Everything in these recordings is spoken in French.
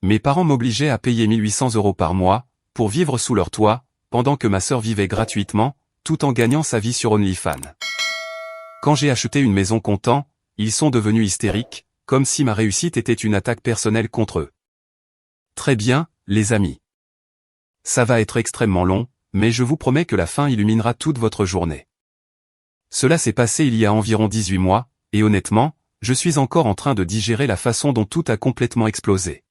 Mes parents m'obligeaient à payer 1800 € par mois, pour vivre sous leur toit, pendant que ma sœur vivait gratuitement, tout en gagnant sa vie sur OnlyFans. Quand j'ai acheté une maison comptant, ils sont devenus hystériques, comme si ma réussite était une attaque personnelle contre eux. Très bien, les amis. Ça va être extrêmement long, mais je vous promets que la fin illuminera toute votre journée. Cela s'est passé il y a environ 18 mois, et honnêtement, je suis encore en train de digérer la façon dont tout a complètement explosé.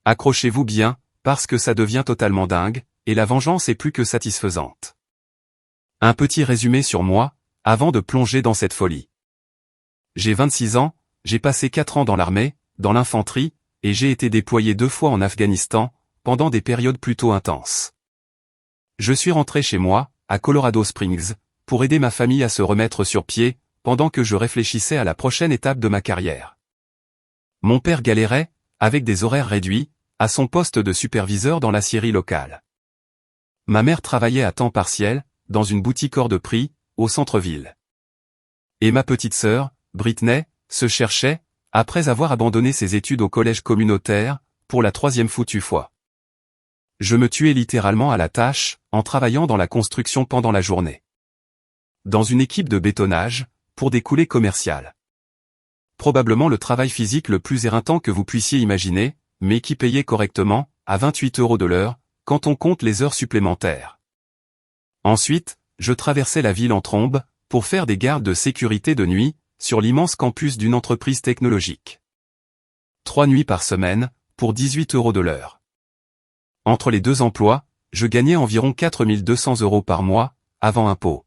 Accrochez-vous bien, parce que ça devient totalement dingue, et la vengeance est plus que satisfaisante. Un petit résumé sur moi, avant de plonger dans cette folie. J'ai 26 ans, j'ai passé 4 ans dans l'armée, dans l'infanterie, et j'ai été déployé 2 fois en Afghanistan, pendant des périodes plutôt intenses. Je suis rentré chez moi, à Colorado Springs, pour aider ma famille à se remettre sur pied, pendant que je réfléchissais à la prochaine étape de ma carrière. Mon père galérait, avec des horaires réduits, à son poste de superviseur dans l'aciérie locale. Ma mère travaillait à temps partiel, dans une boutique hors de prix, au centre-ville. Et ma petite sœur, Britney, se cherchait, après avoir abandonné ses études au collège communautaire, pour la 3e foutue fois. Je me tuais littéralement à la tâche, en travaillant dans la construction pendant la journée. Dans une équipe de bétonnage, pour des coulées commerciales. Probablement le travail physique le plus éreintant que vous puissiez imaginer, mais qui payait correctement, à 28 € de l'heure, quand on compte les heures supplémentaires. Ensuite, je traversais la ville en trombe, pour faire des gardes de sécurité de nuit, sur l'immense campus d'une entreprise technologique. 3 nuits par semaine, pour 18 € de l'heure. Entre les 2 emplois, je gagnais environ 4200 € par mois, avant impôt.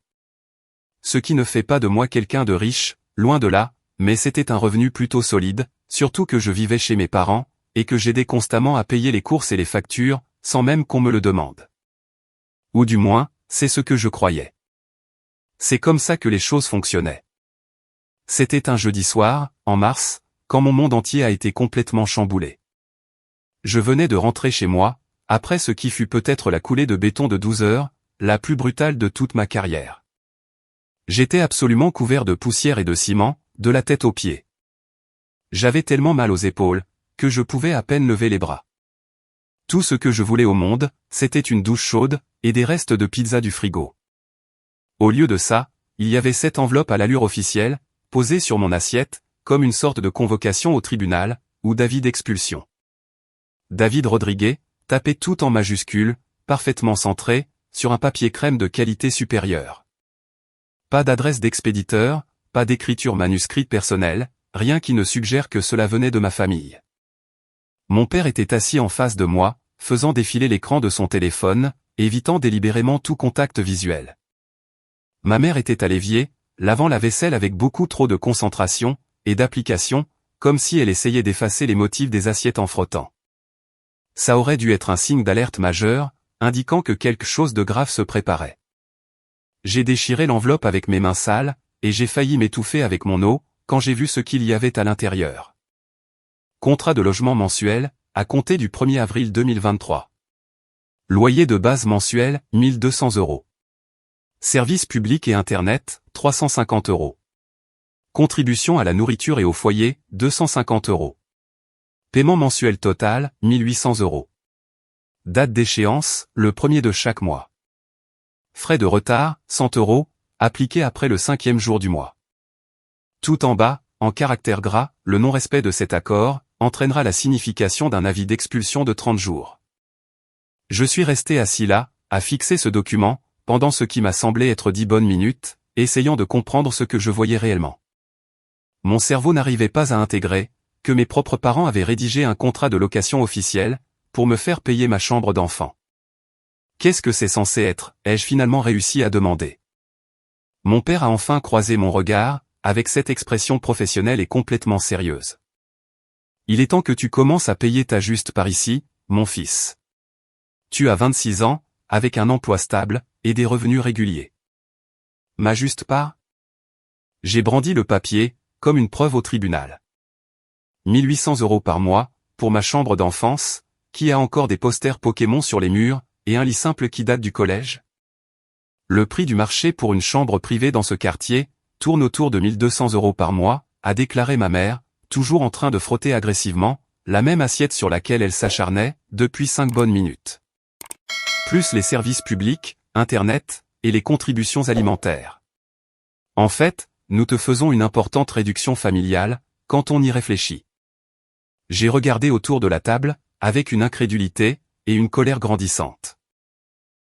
Ce qui ne fait pas de moi quelqu'un de riche, loin de là, mais c'était un revenu plutôt solide, surtout que je vivais chez mes parents, et que j'aidais constamment à payer les courses et les factures, sans même qu'on me le demande. Ou du moins, c'est ce que je croyais. C'est comme ça que les choses fonctionnaient. C'était un jeudi soir, en mars, quand mon monde entier a été complètement chamboulé. Je venais de rentrer chez moi, après ce qui fut peut-être la coulée de béton de 12 heures, la plus brutale de toute ma carrière. J'étais absolument couvert de poussière et de ciment, de la tête aux pieds. J'avais tellement mal aux épaules, que je pouvais à peine lever les bras. Tout ce que je voulais au monde, c'était une douche chaude, et des restes de pizza du frigo. Au lieu de ça, il y avait cette enveloppe à l'allure officielle, posée sur mon assiette, comme une sorte de convocation au tribunal, ou d'avis d'expulsion. David Rodriguez, tapé tout en majuscules, parfaitement centré, sur un papier crème de qualité supérieure. Pas d'adresse d'expéditeur, pas d'écriture manuscrite personnelle, rien qui ne suggère que cela venait de ma famille. Mon père était assis en face de moi, faisant défiler l'écran de son téléphone, évitant délibérément tout contact visuel. Ma mère était à l'évier, lavant la vaisselle avec beaucoup trop de concentration, et d'application, comme si elle essayait d'effacer les motifs des assiettes en frottant. Ça aurait dû être un signe d'alerte majeur, indiquant que quelque chose de grave se préparait. J'ai déchiré l'enveloppe avec mes mains sales, et j'ai failli m'étouffer avec mon eau, quand j'ai vu ce qu'il y avait à l'intérieur. Contrat de logement mensuel, à compter du 1er avril 2023. Loyer de base mensuel, 1200 €. Services publics et Internet, 350 €. Contribution à la nourriture et au foyer, 250 €. Paiement mensuel total, 1800 €. Date d'échéance, le 1er de chaque mois. Frais de retard, 100 €, appliqués après le 5e jour du mois. Tout en bas, en caractères gras, le non-respect de cet accord, entraînera la signification d'un avis d'expulsion de 30 jours. Je suis resté assis là, à fixer ce document, pendant ce qui m'a semblé être 10 bonnes minutes, essayant de comprendre ce que je voyais réellement. Mon cerveau n'arrivait pas à intégrer, que mes propres parents avaient rédigé un contrat de location officiel, pour me faire payer ma chambre d'enfant. Qu'est-ce que c'est censé être, ai-je finalement réussi à demander. Mon père a enfin croisé mon regard, avec cette expression professionnelle et complètement sérieuse. Il est temps que tu commences à payer ta juste part ici, mon fils. Tu as 26 ans, avec un emploi stable, et des revenus réguliers. Ma juste part? J'ai brandi le papier, comme une preuve au tribunal. 1800 € par mois, pour ma chambre d'enfance, qui a encore des posters Pokémon sur les murs, et un lit simple qui date du collège. Le prix du marché pour une chambre privée dans ce quartier, tourne autour de 1200 € par mois, a déclaré ma mère, toujours en train de frotter agressivement, la même assiette sur laquelle elle s'acharnait, depuis 5 bonnes minutes. Plus les services publics, Internet, et les contributions alimentaires. En fait, nous te faisons une importante réduction familiale, quand on y réfléchit. J'ai regardé autour de la table, avec une incrédulité, et une colère grandissante.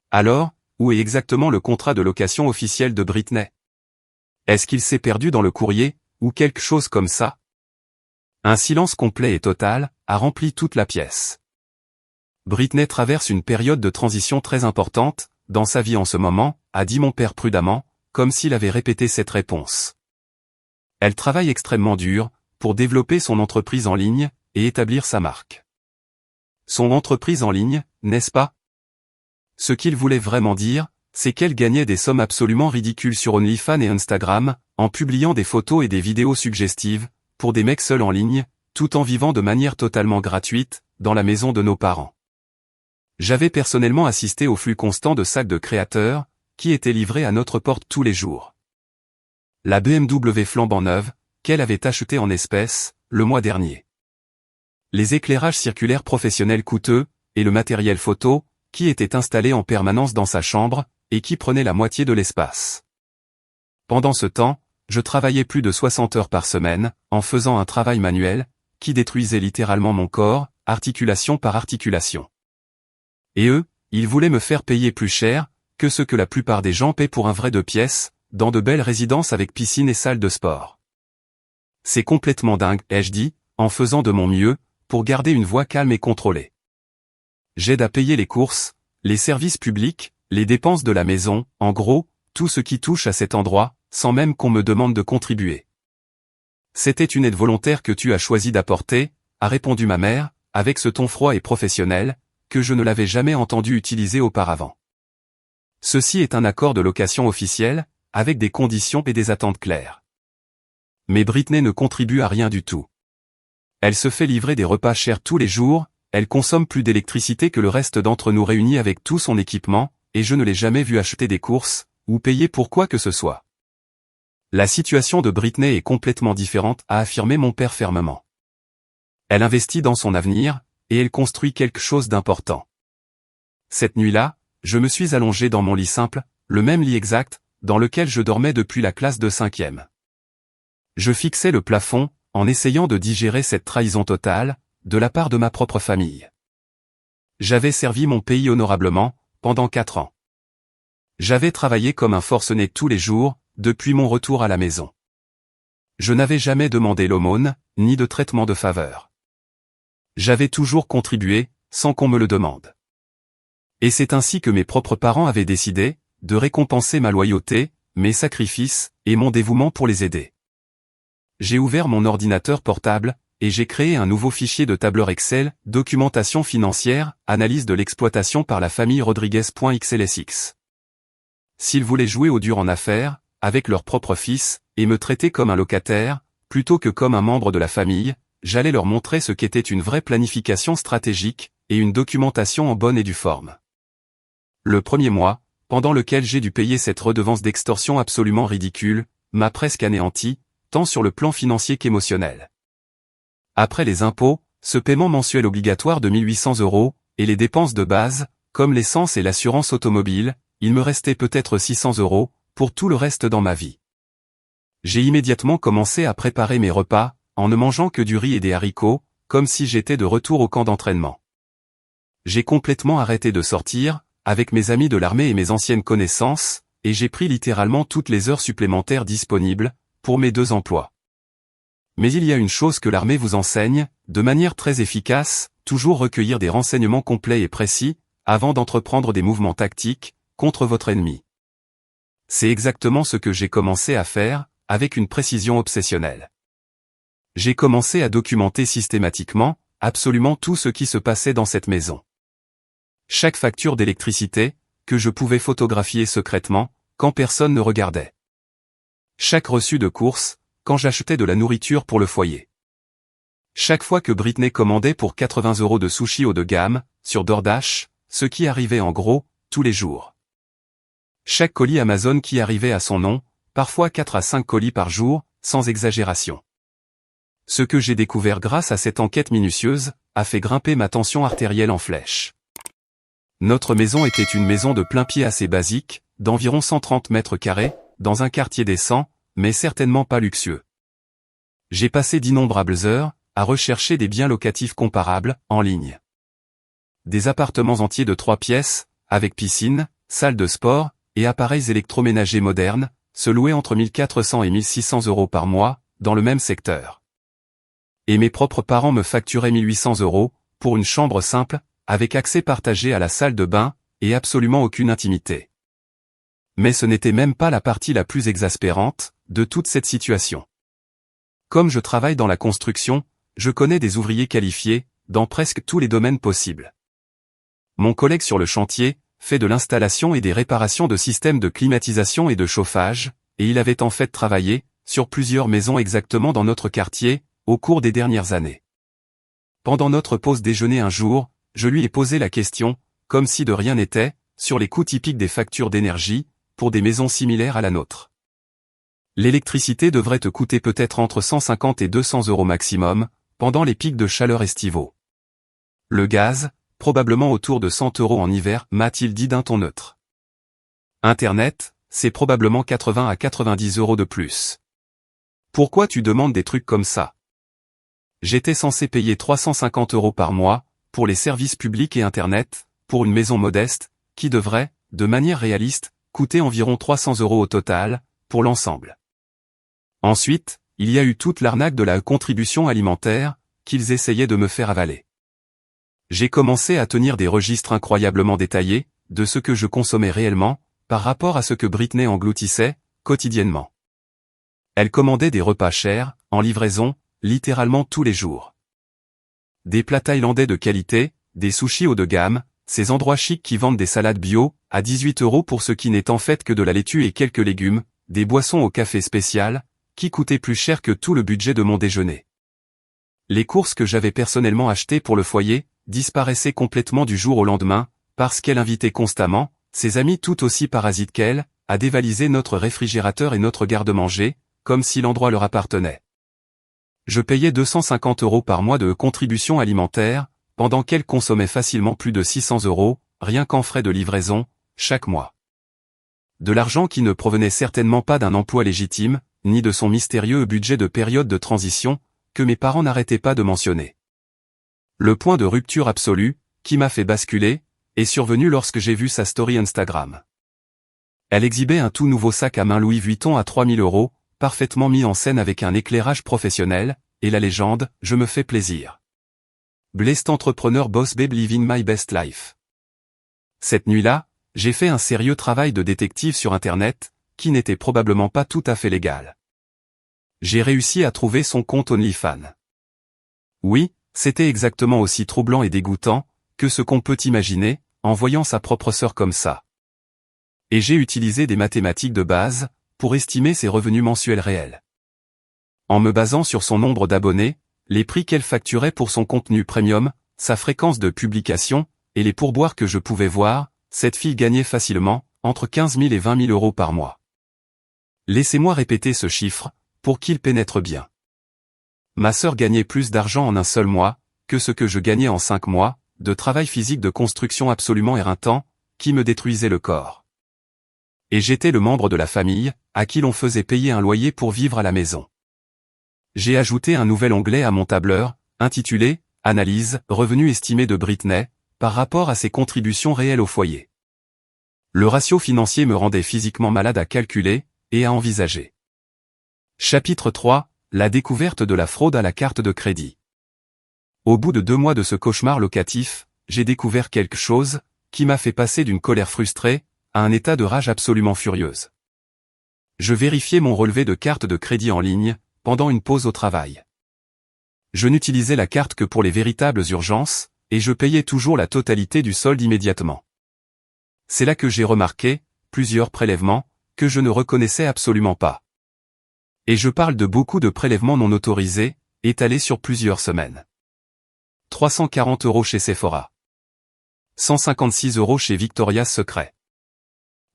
Alors, où est exactement le contrat de location officiel de Britney? Est-ce qu'il s'est perdu dans le courrier, ou quelque chose comme ça? Un silence complet et total, a rempli toute la pièce. Britney traverse une période de transition très importante, dans sa vie en ce moment, a dit mon père prudemment, comme s'il avait répété cette réponse. Elle travaille extrêmement dur, pour développer son entreprise en ligne, et établir sa marque. Son entreprise en ligne, n'est-ce pas? Ce qu'il voulait vraiment dire, c'est qu'elle gagnait des sommes absolument ridicules sur OnlyFans et Instagram, en publiant des photos et des vidéos suggestives, pour des mecs seuls en ligne, tout en vivant de manière totalement gratuite, dans la maison de nos parents. J'avais personnellement assisté au flux constant de sacs de créateurs, qui étaient livrés à notre porte tous les jours. La BMW flambant neuve, qu'elle avait achetée en espèces, le mois dernier. Les éclairages circulaires professionnels coûteux, et le matériel photo, qui était installé en permanence dans sa chambre, et qui prenait la moitié de l'espace. Pendant ce temps, je travaillais plus de 60 heures par semaine, en faisant un travail manuel, qui détruisait littéralement mon corps, articulation par articulation. Et eux, ils voulaient me faire payer plus cher, que ce que la plupart des gens paient pour un vrai 2 pièces, dans de belles résidences avec piscine et salle de sport. C'est complètement dingue, ai-je dit, en faisant de mon mieux, pour garder une voix calme et contrôlée. J'aide à payer les courses, les services publics, les dépenses de la maison, en gros, tout ce qui touche à cet endroit, sans même qu'on me demande de contribuer. C'était une aide volontaire que tu as choisi d'apporter, a répondu ma mère, avec ce ton froid et professionnel, que je ne l'avais jamais entendu utiliser auparavant. Ceci est un accord de location officiel, avec des conditions et des attentes claires. Mais Britney ne contribue à rien du tout. Elle se fait livrer des repas chers tous les jours, elle consomme plus d'électricité que le reste d'entre nous réunis avec tout son équipement, et je ne l'ai jamais vue acheter des courses, ou payer pour quoi que ce soit. La situation de Britney est complètement différente, a affirmé mon père fermement. Elle investit dans son avenir, et elle construit quelque chose d'important. Cette nuit-là, je me suis allongé dans mon lit simple, le même lit exact, dans lequel je dormais depuis la classe de 5e. Je fixais le plafond, en essayant de digérer cette trahison totale, de la part de ma propre famille. J'avais servi mon pays honorablement, pendant 4 ans. J'avais travaillé comme un forcené tous les jours, depuis mon retour à la maison. Je n'avais jamais demandé l'aumône, ni de traitement de faveur. J'avais toujours contribué, sans qu'on me le demande. Et c'est ainsi que mes propres parents avaient décidé, de récompenser ma loyauté, mes sacrifices, et mon dévouement pour les aider. J'ai ouvert mon ordinateur portable, et j'ai créé un nouveau fichier de tableur Excel, documentation financière, analyse de l'exploitation par la famille Rodriguez.xlsx. S'ils voulaient jouer au dur en affaires, avec leur propre fils, et me traiter comme un locataire, plutôt que comme un membre de la famille, j'allais leur montrer ce qu'était une vraie planification stratégique, et une documentation en bonne et due forme. Le premier mois, pendant lequel j'ai dû payer cette redevance d'extorsion absolument ridicule, m'a presque anéanti, tant sur le plan financier qu'émotionnel. Après les impôts, ce paiement mensuel obligatoire de 1 800 €, et les dépenses de base, comme l'essence et l'assurance automobile, il me restait peut-être 600 €, pour tout le reste dans ma vie. J'ai immédiatement commencé à préparer mes repas, en ne mangeant que du riz et des haricots, comme si j'étais de retour au camp d'entraînement. J'ai complètement arrêté de sortir, avec mes amis de l'armée et mes anciennes connaissances, et j'ai pris littéralement toutes les heures supplémentaires disponibles, pour mes 2 emplois. Mais il y a une chose que l'armée vous enseigne, de manière très efficace, toujours recueillir des renseignements complets et précis, avant d'entreprendre des mouvements tactiques, contre votre ennemi. C'est exactement ce que j'ai commencé à faire, avec une précision obsessionnelle. J'ai commencé à documenter systématiquement, absolument tout ce qui se passait dans cette maison. Chaque facture d'électricité, que je pouvais photographier secrètement, quand personne ne regardait. Chaque reçu de course, quand j'achetais de la nourriture pour le foyer. Chaque fois que Britney commandait pour 80 € de sushi haut de gamme, sur DoorDash, ce qui arrivait en gros, tous les jours. Chaque colis Amazon qui arrivait à son nom, parfois 4 à 5 colis par jour, sans exagération. Ce que j'ai découvert grâce à cette enquête minutieuse, a fait grimper ma tension artérielle en flèche. Notre maison était une maison de plein pied assez basique, d'environ 130 mètres carrés, dans un quartier décent, mais certainement pas luxueux. J'ai passé d'innombrables heures, à rechercher des biens locatifs comparables, en ligne. Des appartements entiers de 3 pièces, avec piscine, salle de sport, et appareils électroménagers modernes, se louaient entre 1400 et 1600 euros par mois, dans le même secteur. Et mes propres parents me facturaient 1800 euros, pour une chambre simple, avec accès partagé à la salle de bain, et absolument aucune intimité. Mais ce n'était même pas la partie la plus exaspérante, de toute cette situation. Comme je travaille dans la construction, je connais des ouvriers qualifiés, dans presque tous les domaines possibles. Mon collègue sur le chantier, fait de l'installation et des réparations de systèmes de climatisation et de chauffage, et il avait en fait travaillé, sur plusieurs maisons exactement dans notre quartier, au cours des dernières années. Pendant notre pause déjeuner un jour, je lui ai posé la question, comme si de rien n'était, sur les coûts typiques des factures d'énergie, pour des maisons similaires à la nôtre. L'électricité devrait te coûter peut-être entre 150 et 200 euros maximum, pendant les pics de chaleur estivaux. Le gaz, probablement autour de 100 euros en hiver, m'a-t-il dit d'un ton neutre. Internet, c'est probablement 80 à 90 euros de plus. Pourquoi tu demandes des trucs comme ça? J'étais censé payer 350 euros par mois, pour les services publics et Internet, pour une maison modeste, qui devrait, de manière réaliste, coûter environ 300 euros au total, pour l'ensemble. Ensuite, il y a eu toute l'arnaque de la contribution alimentaire, qu'ils essayaient de me faire avaler. J'ai commencé à tenir des registres incroyablement détaillés, de ce que je consommais réellement, par rapport à ce que Britney engloutissait, quotidiennement. Elle commandait des repas chers, en livraison, littéralement tous les jours. Des plats thaïlandais de qualité, des sushis haut de gamme, ces endroits chics qui vendent des salades bio, à 18 euros pour ce qui n'est en fait que de la laitue et quelques légumes, des boissons au café spécial, qui coûtaient plus cher que tout le budget de mon déjeuner. Les courses que j'avais personnellement achetées pour le foyer, disparaissaient complètement du jour au lendemain, parce qu'elle invitait constamment, ses amis tout aussi parasites qu'elle, à dévaliser notre réfrigérateur et notre garde-manger, comme si l'endroit leur appartenait. Je payais 250 euros par mois de contribution alimentaire, pendant qu'elle consommait facilement plus de 600 euros, rien qu'en frais de livraison, chaque mois. De l'argent qui ne provenait certainement pas d'un emploi légitime, ni de son mystérieux budget de période de transition, que mes parents n'arrêtaient pas de mentionner. Le point de rupture absolu, qui m'a fait basculer, est survenu lorsque j'ai vu sa story Instagram. Elle exhibait un tout nouveau sac à main Louis Vuitton à 3000 euros, parfaitement mis en scène avec un éclairage professionnel, et la légende « Je me fais plaisir ». Blessed entrepreneur boss babe living my best life. Cette nuit-là, j'ai fait un sérieux travail de détective sur Internet, qui n'était probablement pas tout à fait légal. J'ai réussi à trouver son compte OnlyFans. Oui, c'était exactement aussi troublant et dégoûtant, que ce qu'on peut imaginer, en voyant sa propre sœur comme ça. Et j'ai utilisé des mathématiques de base, pour estimer ses revenus mensuels réels. En me basant sur son nombre d'abonnés, les prix qu'elle facturait pour son contenu premium, sa fréquence de publication, et les pourboires que je pouvais voir, cette fille gagnait facilement, entre 15 000 et 20 000 euros par mois. Laissez-moi répéter ce chiffre, pour qu'il pénètre bien. Ma sœur gagnait plus d'argent en un seul mois, que ce que je gagnais en 5 mois, de travail physique de construction absolument éreintant, qui me détruisait le corps. Et j'étais le membre de la famille, à qui l'on faisait payer un loyer pour vivre à la maison. J'ai ajouté un nouvel onglet à mon tableur, intitulé « Analyse, revenus estimés de Britney », par rapport à ses contributions réelles au foyer. Le ratio financier me rendait physiquement malade à calculer, et à envisager. Chapitre 3, la découverte de la fraude à la carte de crédit. Au bout de 2 mois de ce cauchemar locatif, j'ai découvert quelque chose, qui m'a fait passer d'une colère frustrée, à un état de rage absolument furieuse. Je vérifiais mon relevé de carte de crédit en ligne, pendant une pause au travail. Je n'utilisais la carte que pour les véritables urgences, et je payais toujours la totalité du solde immédiatement. C'est là que j'ai remarqué, plusieurs prélèvements, que je ne reconnaissais absolument pas. Et je parle de beaucoup de prélèvements non autorisés, étalés sur plusieurs semaines. 340 euros chez Sephora. 156 euros chez Victoria's Secret.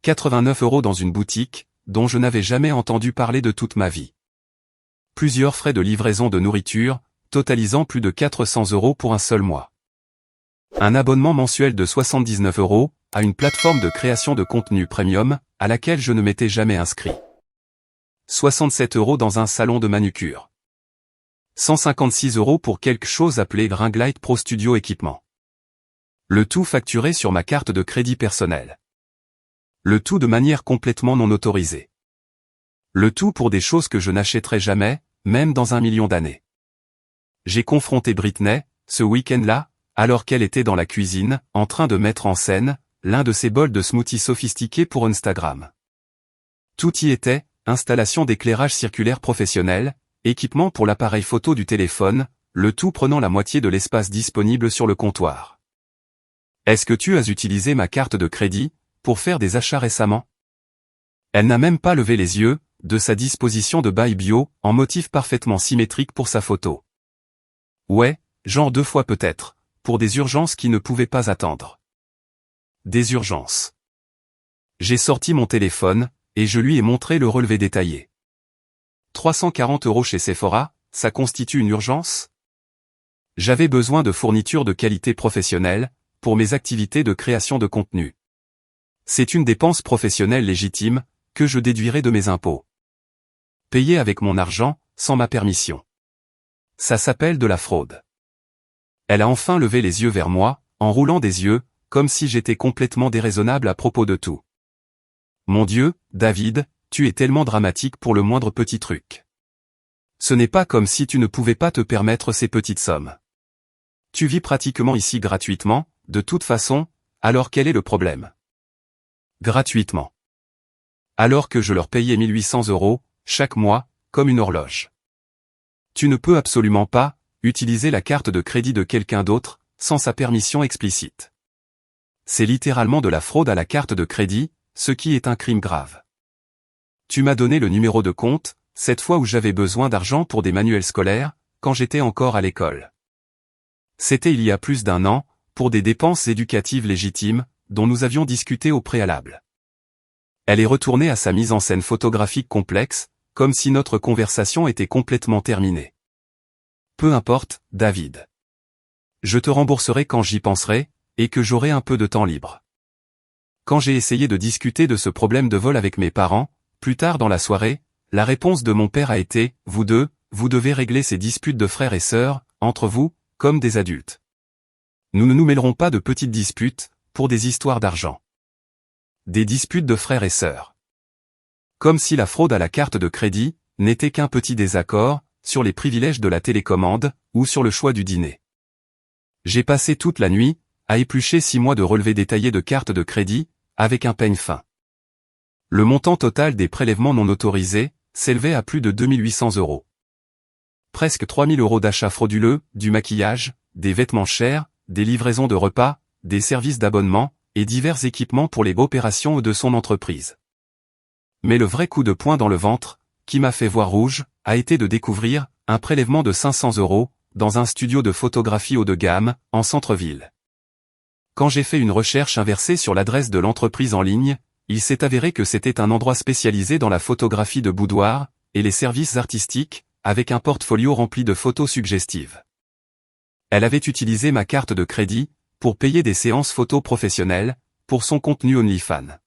89 euros dans une boutique, dont je n'avais jamais entendu parler de toute ma vie. plusieurs frais de livraison de nourriture, totalisant plus de 400 € pour un seul mois. Un abonnement mensuel de 79 € à une plateforme de création de contenu premium, à laquelle je ne m'étais jamais inscrit. 67 € dans un salon de manucure. 156 € pour quelque chose appelé Ringlight Pro Studio Équipement. Le tout facturé sur ma carte de crédit personnelle. Le tout de manière complètement non autorisée. Le tout pour des choses que je n'achèterai jamais, même dans 1 million d'années. J'ai confronté Britney, ce week-end-là, alors qu'elle était dans la cuisine, en train de mettre en scène l'un de ses bols de smoothie sophistiqués pour Instagram. Tout y était, installation d'éclairage circulaire professionnel, équipement pour l'appareil photo du téléphone, le tout prenant la moitié de l'espace disponible sur le comptoir. Est-ce que tu as utilisé ma carte de crédit pour faire des achats récemment? Elle n'a même pas levé les yeux de sa disposition de Buy Bio en motif parfaitement symétrique pour sa photo. Ouais, genre 2 fois peut-être, pour des urgences qui ne pouvaient pas attendre. Des urgences. J'ai sorti mon téléphone, et je lui ai montré le relevé détaillé. 340 € chez Sephora, ça constitue une urgence? J'avais besoin de fournitures de qualité professionnelle, pour mes activités de création de contenu. C'est une dépense professionnelle légitime, que je déduirai de mes impôts. Payé avec mon argent, sans ma permission. Ça s'appelle de la fraude. Elle a enfin levé les yeux vers moi, en roulant des yeux, comme si j'étais complètement déraisonnable à propos de tout. Mon Dieu, David, tu es tellement dramatique pour le moindre petit truc. Ce n'est pas comme si tu ne pouvais pas te permettre ces petites sommes. Tu vis pratiquement ici gratuitement, de toute façon, alors quel est le problème? Gratuitement. Alors que je leur payais 1800 € chaque mois, comme une horloge. Tu ne peux absolument pas utiliser la carte de crédit de quelqu'un d'autre, sans sa permission explicite. C'est littéralement de la fraude à la carte de crédit, ce qui est un crime grave. Tu m'as donné le numéro de compte, cette fois où j'avais besoin d'argent pour des manuels scolaires, quand j'étais encore à l'école. C'était il y a plus d'1 an, pour des dépenses éducatives légitimes, dont nous avions discuté au préalable. Elle est retournée à sa mise en scène photographique complexe, comme si notre conversation était complètement terminée. Peu importe, David. Je te rembourserai quand j'y penserai, et que j'aurai un peu de temps libre. Quand j'ai essayé de discuter de ce problème de vol avec mes parents, plus tard dans la soirée, la réponse de mon père a été « Vous deux, vous devez régler ces disputes de frères et sœurs, entre vous, comme des adultes. Nous ne nous mêlerons pas de petites disputes, pour des histoires d'argent. » Des disputes de frères et sœurs. Comme si la fraude à la carte de crédit n'était qu'un petit désaccord sur les privilèges de la télécommande ou sur le choix du dîner. J'ai passé toute la nuit à éplucher 6 mois de relevés détaillés de cartes de crédit avec un peigne fin. Le montant total des prélèvements non autorisés s'élevait à plus de 2800 €. Presque 3000 € d'achats frauduleux, du maquillage, des vêtements chers, des livraisons de repas, des services d'abonnement et divers équipements pour les opérations de son entreprise. Mais le vrai coup de poing dans le ventre, qui m'a fait voir rouge, a été de découvrir un prélèvement de 500 € dans un studio de photographie haut de gamme, en centre-ville. Quand j'ai fait une recherche inversée sur l'adresse de l'entreprise en ligne, il s'est avéré que c'était un endroit spécialisé dans la photographie de boudoir et les services artistiques, avec un portfolio rempli de photos suggestives. Elle avait utilisé ma carte de crédit pour payer des séances photos professionnelles pour son contenu OnlyFans.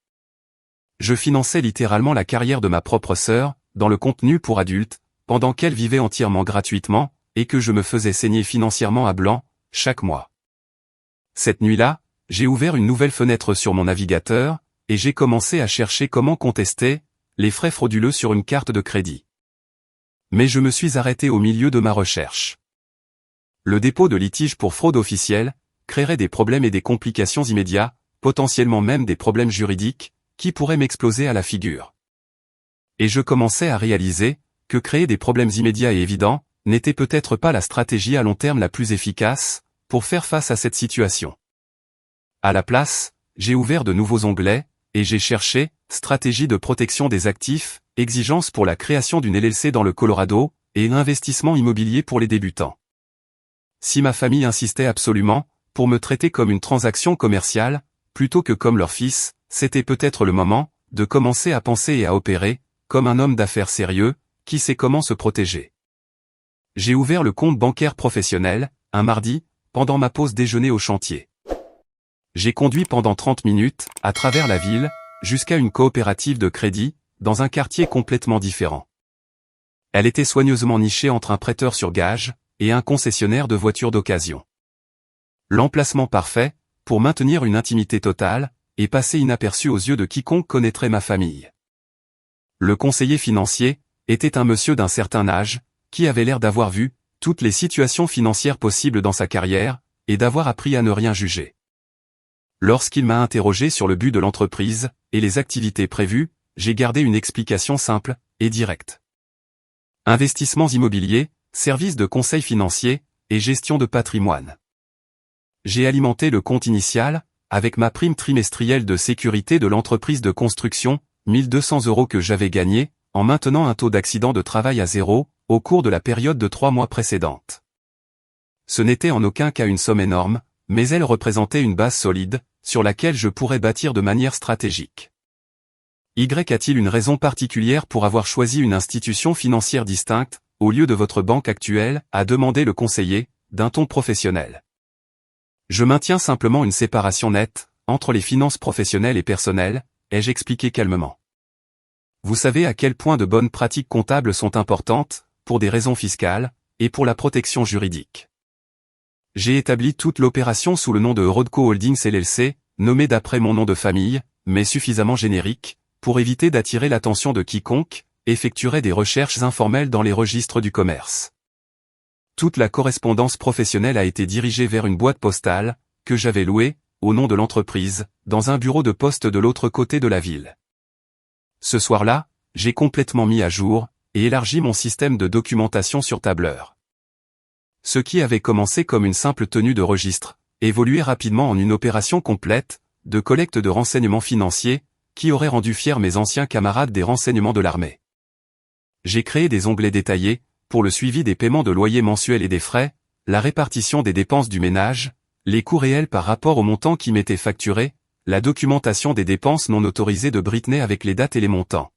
Je finançais littéralement la carrière de ma propre sœur dans le contenu pour adultes, pendant qu'elle vivait entièrement gratuitement et que je me faisais saigner financièrement à blanc chaque mois. Cette nuit-là, j'ai ouvert une nouvelle fenêtre sur mon navigateur et j'ai commencé à chercher comment contester les frais frauduleux sur une carte de crédit. Mais je me suis arrêté au milieu de ma recherche. Le dépôt de litige pour fraude officielle créerait des problèmes et des complications immédiats, potentiellement même des problèmes juridiques, qui pourraient m'exploser à la figure. Et je commençais à réaliser que créer des problèmes immédiats et évidents n'était peut-être pas la stratégie à long terme la plus efficace pour faire face à cette situation. À la place, j'ai ouvert de nouveaux onglets, et j'ai cherché « Stratégie de protection des actifs, exigences pour la création d'une LLC dans le Colorado, et investissement immobilier pour les débutants ». Si ma famille insistait absolument pour me traiter comme une transaction commerciale, plutôt que comme leur fils, c'était peut-être le moment de commencer à penser et à opérer comme un homme d'affaires sérieux, qui sait comment se protéger. J'ai ouvert le compte bancaire professionnel, un mardi, pendant ma pause déjeuner au chantier. J'ai conduit pendant 30 minutes, à travers la ville, jusqu'à une coopérative de crédit, dans un quartier complètement différent. Elle était soigneusement nichée entre un prêteur sur gage, et un concessionnaire de voitures d'occasion. L'emplacement parfait, pour maintenir une intimité totale, et passer inaperçu aux yeux de quiconque connaîtrait ma famille. Le conseiller financier, était un monsieur d'un certain âge, qui avait l'air d'avoir vu toutes les situations financières possibles dans sa carrière, et d'avoir appris à ne rien juger. Lorsqu'il m'a interrogé sur le but de l'entreprise, et les activités prévues, j'ai gardé une explication simple, et directe. Investissements immobiliers, services de conseil financier, et gestion de patrimoine. J'ai alimenté le compte initial, avec ma prime trimestrielle de sécurité de l'entreprise de construction, 1200 € que j'avais gagné, en maintenant un taux d'accident de travail à 0, au cours de la période de 3 mois précédente. Ce n'était en aucun cas une somme énorme, mais elle représentait une base solide, sur laquelle je pourrais bâtir de manière stratégique. Y a-t-il une raison particulière pour avoir choisi une institution financière distincte, au lieu de votre banque actuelle, a demandé le conseiller, d'un ton professionnel. Je maintiens simplement une séparation nette, entre les finances professionnelles et personnelles, ai-je expliqué calmement. Vous savez à quel point de bonnes pratiques comptables sont importantes, pour des raisons fiscales, et pour la protection juridique. J'ai établi toute l'opération sous le nom de Rodco Holdings LLC, nommé d'après mon nom de famille, mais suffisamment générique, pour éviter d'attirer l'attention de quiconque, effectuerait des recherches informelles dans les registres du commerce. Toute la correspondance professionnelle a été dirigée vers une boîte postale, que j'avais louée, au nom de l'entreprise, dans un bureau de poste de l'autre côté de la ville. Ce soir-là, j'ai complètement mis à jour, et élargi mon système de documentation sur tableur. Ce qui avait commencé comme une simple tenue de registre, évoluait rapidement en une opération complète, de collecte de renseignements financiers, qui aurait rendu fiers mes anciens camarades des renseignements de l'armée. J'ai créé des onglets détaillés, pour le suivi des paiements de loyer mensuels et des frais, la répartition des dépenses du ménage, les coûts réels par rapport au montant qui m'était facturé, la documentation des dépenses non autorisées de Britney avec les dates et les montants.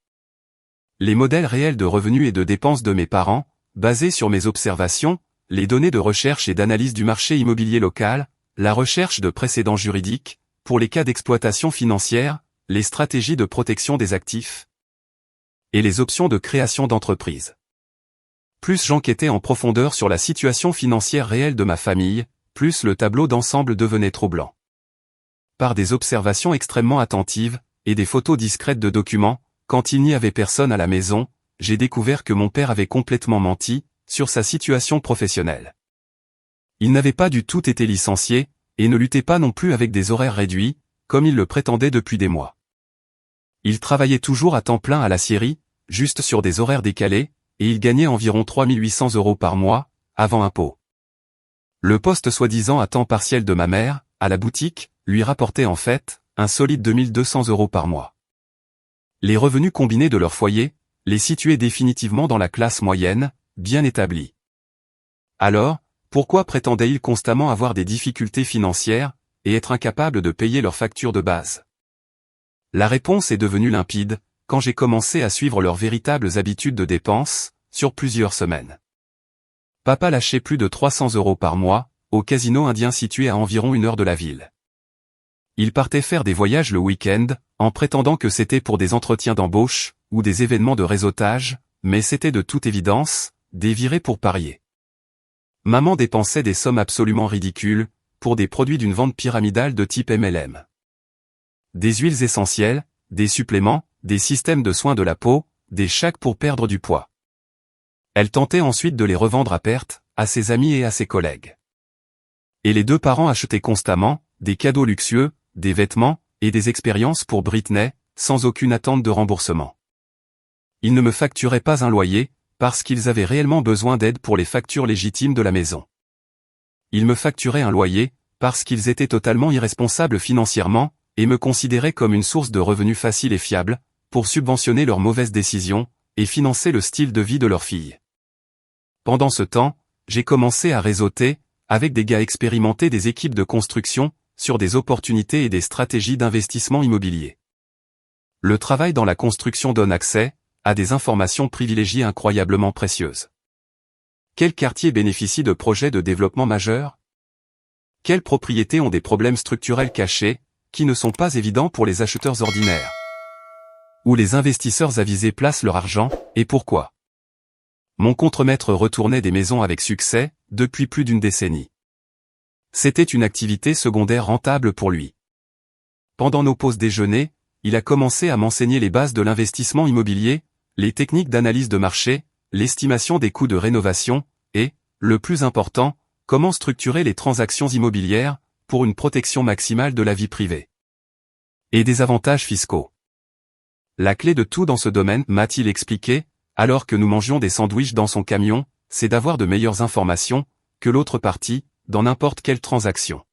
Les modèles réels de revenus et de dépenses de mes parents, basés sur mes observations, les données de recherche et d'analyse du marché immobilier local, la recherche de précédents juridiques, pour les cas d'exploitation financière, les stratégies de protection des actifs, et les options de création d'entreprise. Plus j'enquêtais en profondeur sur la situation financière réelle de ma famille, plus le tableau d'ensemble devenait troublant. Par des observations extrêmement attentives, et des photos discrètes de documents, quand il n'y avait personne à la maison, j'ai découvert que mon père avait complètement menti, sur sa situation professionnelle. Il n'avait pas du tout été licencié, et ne luttait pas non plus avec des horaires réduits, comme il le prétendait depuis des mois. Il travaillait toujours à temps plein à l'aciérie, juste sur des horaires décalés, et il gagnait environ 3800 € par mois, avant impôt. Le poste soi-disant à temps partiel de ma mère, à la boutique, lui rapportait en fait, un solide 2200 € par mois. Les revenus combinés de leur foyer, les situaient définitivement dans la classe moyenne, bien établie. Alors, pourquoi prétendaient-ils constamment avoir des difficultés financières, et être incapables de payer leurs factures de base? La réponse est devenue limpide, quand j'ai commencé à suivre leurs véritables habitudes de dépenses, sur plusieurs semaines. Papa lâchait plus de 300 € par mois, au casino indien situé à environ 1 heure de la ville. Il partait faire des voyages le week-end, en prétendant que c'était pour des entretiens d'embauche, ou des événements de réseautage, mais c'était de toute évidence, des virées pour parier. Maman dépensait des sommes absolument ridicules, pour des produits d'une vente pyramidale de type MLM. Des huiles essentielles, des suppléments, des systèmes de soins de la peau, des chèques pour perdre du poids. Elle tentait ensuite de les revendre à perte, à ses amis et à ses collègues. Et les deux parents achetaient constamment, des cadeaux luxueux, des vêtements, et des expériences pour Britney, sans aucune attente de remboursement. Ils ne me facturaient pas un loyer, parce qu'ils avaient réellement besoin d'aide pour les factures légitimes de la maison. Ils me facturaient un loyer, parce qu'ils étaient totalement irresponsables financièrement, et me considéraient comme une source de revenus facile et fiable, pour subventionner leurs mauvaises décisions, et financer le style de vie de leur fille. Pendant ce temps, j'ai commencé à réseauter, avec des gars expérimentés des équipes de construction, sur des opportunités et des stratégies d'investissement immobilier. Le travail dans la construction donne accès à des informations privilégiées incroyablement précieuses. Quels quartiers bénéficient de projets de développement majeurs? Quelles propriétés ont des problèmes structurels cachés, qui ne sont pas évidents pour les acheteurs ordinaires? Où les investisseurs avisés placent leur argent, et pourquoi? Mon contremaître retournait des maisons avec succès, depuis plus d'une décennie. C'était une activité secondaire rentable pour lui. Pendant nos pauses déjeuner, il a commencé à m'enseigner les bases de l'investissement immobilier, les techniques d'analyse de marché, l'estimation des coûts de rénovation, et, le plus important, comment structurer les transactions immobilières, pour une protection maximale de la vie privée. Et des avantages fiscaux. La clé de tout dans ce domaine, m'a-t-il expliqué, alors que nous mangions des sandwichs dans son camion, c'est d'avoir de meilleures informations, que l'autre partie, dans n'importe quelle transaction.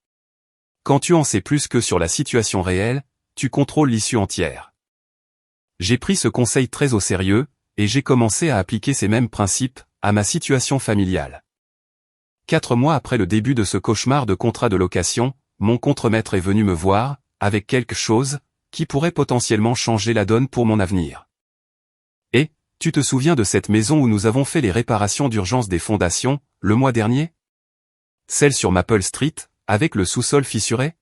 Quand tu en sais plus que sur la situation réelle, tu contrôles l'issue entière. J'ai pris ce conseil très au sérieux, et j'ai commencé à appliquer ces mêmes principes, à ma situation familiale. 4 mois après le début de ce cauchemar de contrat de location, mon contremaître est venu me voir, avec quelque chose, qui pourrait potentiellement changer la donne pour mon avenir. Et, tu te souviens de cette maison où nous avons fait les réparations d'urgence des fondations, le mois dernier? Celle sur Maple Street, avec le sous-sol fissuré?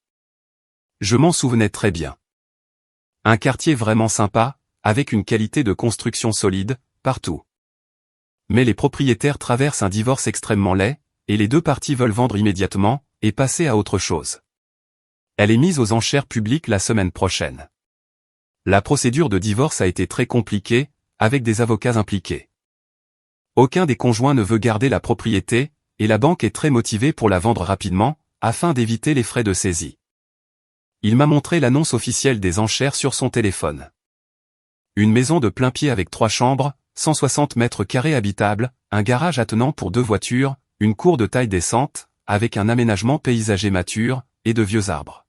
Je m'en souvenais très bien. Un quartier vraiment sympa, avec une qualité de construction solide, partout. Mais les propriétaires traversent un divorce extrêmement laid, et les deux parties veulent vendre immédiatement, et passer à autre chose. Elle est mise aux enchères publiques la semaine prochaine. La procédure de divorce a été très compliquée, avec des avocats impliqués. Aucun des conjoints ne veut garder la propriété, et la banque est très motivée pour la vendre rapidement, afin d'éviter les frais de saisie. Il m'a montré l'annonce officielle des enchères sur son téléphone. Une maison de plein pied avec 3 chambres, 160 mètres carrés habitables, un garage attenant pour 2 voitures, une cour de taille décente, avec un aménagement paysager mature, et de vieux arbres.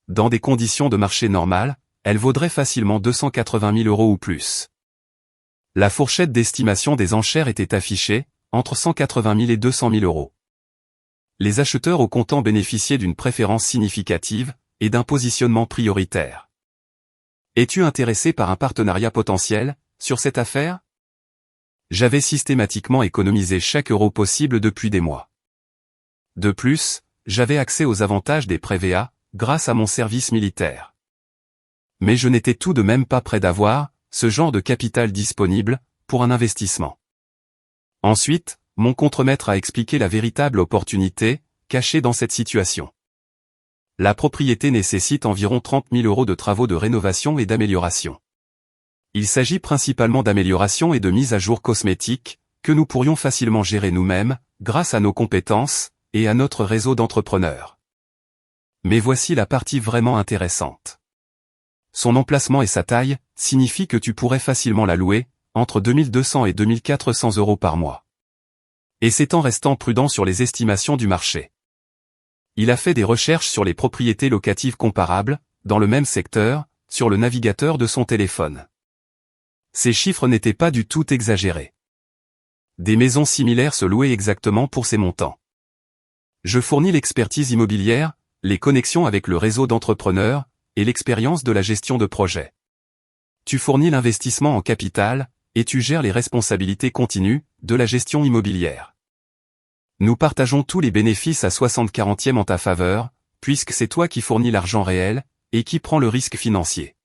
Dans des conditions de marché normales, elle vaudrait facilement 280 000 € ou plus. La fourchette d'estimation des enchères était affichée, entre 180 000 et 200 000 €. Les acheteurs au comptant bénéficiaient d'une préférence significative, et d'un positionnement prioritaire. Es-tu intéressé par un partenariat potentiel, sur cette affaire? J'avais systématiquement économisé chaque euro possible depuis des mois. De plus, j'avais accès aux avantages des prêts VA, grâce à mon service militaire. Mais je n'étais tout de même pas prêt d'avoir, ce genre de capital disponible, pour un investissement. Ensuite, mon contremaître a expliqué la véritable opportunité, cachée dans cette situation. La propriété nécessite environ 30 000 € de travaux de rénovation et d'amélioration. Il s'agit principalement d'amélioration et de mise à jour cosmétique, que nous pourrions facilement gérer nous-mêmes, grâce à nos compétences, et à notre réseau d'entrepreneurs. Mais voici la partie vraiment intéressante. Son emplacement et sa taille, signifient que tu pourrais facilement la louer, entre 2200 et 2400 € par mois. Et c'est en restant prudent sur les estimations du marché. Il a fait des recherches sur les propriétés locatives comparables, dans le même secteur, sur le navigateur de son téléphone. Ces chiffres n'étaient pas du tout exagérés. Des maisons similaires se louaient exactement pour ces montants. Je fournis l'expertise immobilière, les connexions avec le réseau d'entrepreneurs, et l'expérience de la gestion de projet. Tu fournis l'investissement en capital, et tu gères les responsabilités continues, de la gestion immobilière. Nous partageons tous les bénéfices à 60/40 en ta faveur, puisque c'est toi qui fournis l'argent réel, et qui prends le risque financier.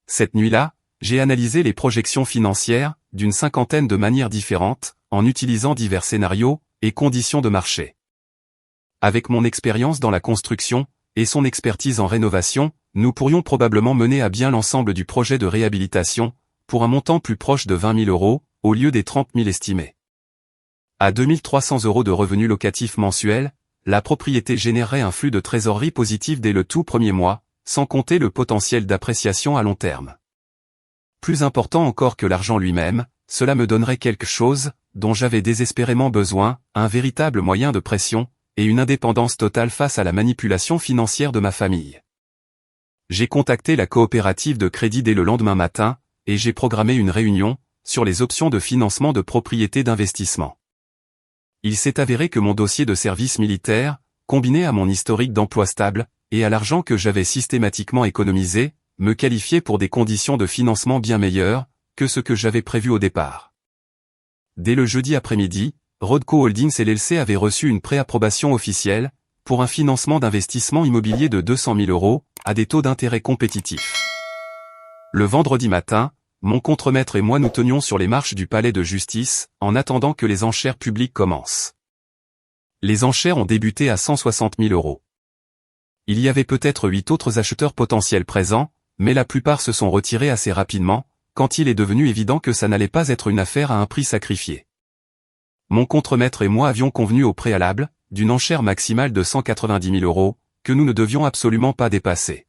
Cette nuit-là, j'ai analysé les projections financières, d'une 50aine de manières différentes, en utilisant divers scénarios, et conditions de marché. Avec mon expérience dans la construction, et son expertise en rénovation, nous pourrions probablement mener à bien l'ensemble du projet de réhabilitation, pour un montant plus proche de 20 000 €, au lieu des 30 000 estimés. À 2 300 € de revenus locatifs mensuels, la propriété générerait un flux de trésorerie positif dès le tout premier mois, sans compter le potentiel d'appréciation à long terme. Plus important encore que l'argent lui-même, cela me donnerait quelque chose, dont j'avais désespérément besoin, un véritable moyen de pression, et une indépendance totale face à la manipulation financière de ma famille. J'ai contacté la coopérative de crédit dès le lendemain matin, et j'ai programmé une réunion, sur les options de financement de propriétés d'investissement. Il s'est avéré que mon dossier de service militaire, combiné à mon historique d'emploi stable, et à l'argent que j'avais systématiquement économisé, me qualifiait pour des conditions de financement bien meilleures, que ce que j'avais prévu au départ. dès le jeudi après-midi, Rodco Holdings LLC avait reçu une préapprobation officielle pour un financement d'investissement immobilier de 200 000 € à des taux d'intérêt compétitifs. Le vendredi matin, mon contremaître et moi nous tenions sur les marches du palais de justice, en attendant que les enchères publiques commencent. Les enchères ont débuté à 160 000 €. Il y avait peut-être 8 autres acheteurs potentiels présents, mais la plupart se sont retirés assez rapidement, quand il est devenu évident que ça n'allait pas être une affaire à un prix sacrifié. Mon contremaître et moi avions convenu au préalable, d'une enchère maximale de 190 000 €, que nous ne devions absolument pas dépasser.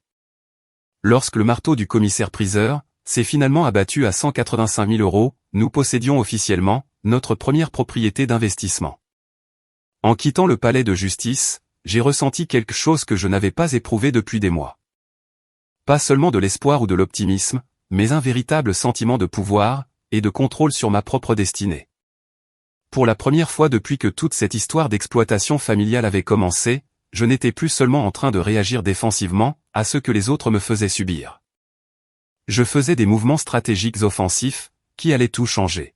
Lorsque le marteau du commissaire-priseur s'est finalement abattu à 185 000 €, nous possédions officiellement notre première propriété d'investissement. En quittant le palais de justice, j'ai ressenti quelque chose que je n'avais pas éprouvé depuis des mois. Pas seulement de l'espoir ou de l'optimisme, mais un véritable sentiment de pouvoir et de contrôle sur ma propre destinée. Pour la première fois depuis que toute cette histoire d'exploitation familiale avait commencé, je n'étais plus seulement en train de réagir défensivement à ce que les autres me faisaient subir. Je faisais des mouvements stratégiques offensifs qui allaient tout changer.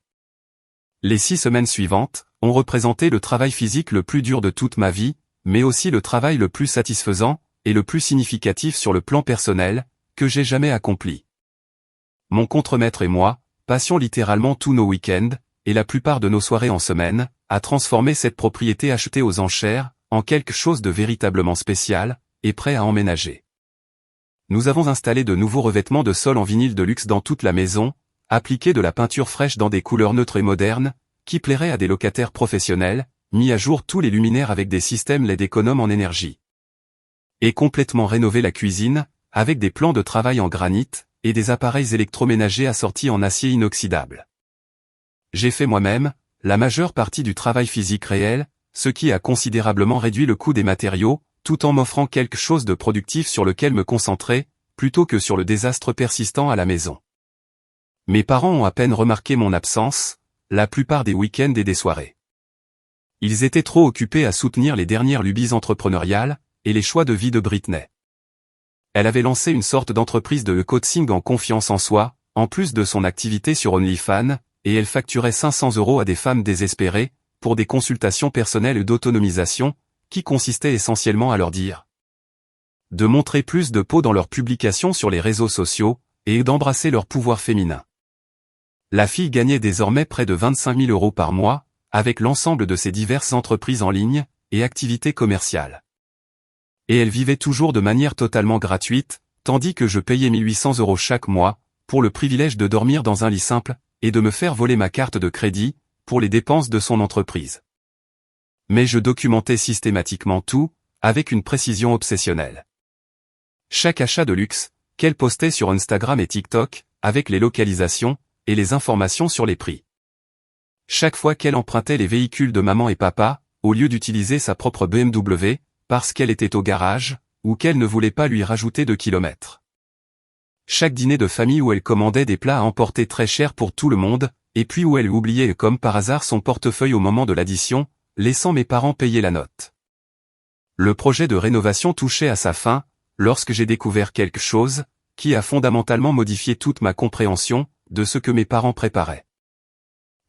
Les 6 semaines suivantes ont représenté le travail physique le plus dur de toute ma vie, mais aussi le travail le plus satisfaisant et le plus significatif sur le plan personnel que j'ai jamais accompli. Mon contremaître et moi passions littéralement tous nos week-ends et la plupart de nos soirées en semaine à transformer cette propriété achetée aux enchères en quelque chose de véritablement spécial et prêt à emménager. Nous avons installé de nouveaux revêtements de sol en vinyle de luxe dans toute la maison, appliqué de la peinture fraîche dans des couleurs neutres et modernes, qui plairaient à des locataires professionnels, mis à jour tous les luminaires avec des systèmes LED économes en énergie. Et complètement rénové la cuisine, avec des plans de travail en granit, et des appareils électroménagers assortis en acier inoxydable. J'ai fait moi-même la majeure partie du travail physique réel, ce qui a considérablement réduit le coût des matériaux, tout en m'offrant quelque chose de productif sur lequel me concentrer, plutôt que sur le désastre persistant à la maison. Mes parents ont à peine remarqué mon absence, la plupart des week-ends et des soirées. Ils étaient trop occupés à soutenir les dernières lubies entrepreneuriales et les choix de vie de Britney. Elle avait lancé une sorte d'entreprise de coaching en confiance en soi, en plus de son activité sur OnlyFans, et elle facturait 500 € à des femmes désespérées, pour des consultations personnelles d'autonomisation, qui consistaient essentiellement à leur dire de montrer plus de peau dans leurs publications sur les réseaux sociaux, et d'embrasser leur pouvoir féminin. La fille gagnait désormais près de 25 000 € par mois, avec l'ensemble de ses diverses entreprises en ligne, et activités commerciales. Et elle vivait toujours de manière totalement gratuite, tandis que je payais 1 800 € chaque mois, pour le privilège de dormir dans un lit simple, et de me faire voler ma carte de crédit, pour les dépenses de son entreprise. Mais je documentais systématiquement tout, avec une précision obsessionnelle. Chaque achat de luxe, qu'elle postait sur Instagram et TikTok, avec les localisations, et les informations sur les prix. Chaque fois qu'elle empruntait les véhicules de maman et papa, au lieu d'utiliser sa propre BMW, parce qu'elle était au garage, ou qu'elle ne voulait pas lui rajouter de kilomètres. Chaque dîner de famille où elle commandait des plats à emporter très chers pour tout le monde, et puis où elle oubliait comme par hasard son portefeuille au moment de l'addition, laissant mes parents payer la note. Le projet de rénovation touchait à sa fin, lorsque j'ai découvert quelque chose, qui a fondamentalement modifié toute ma compréhension, de ce que mes parents préparaient.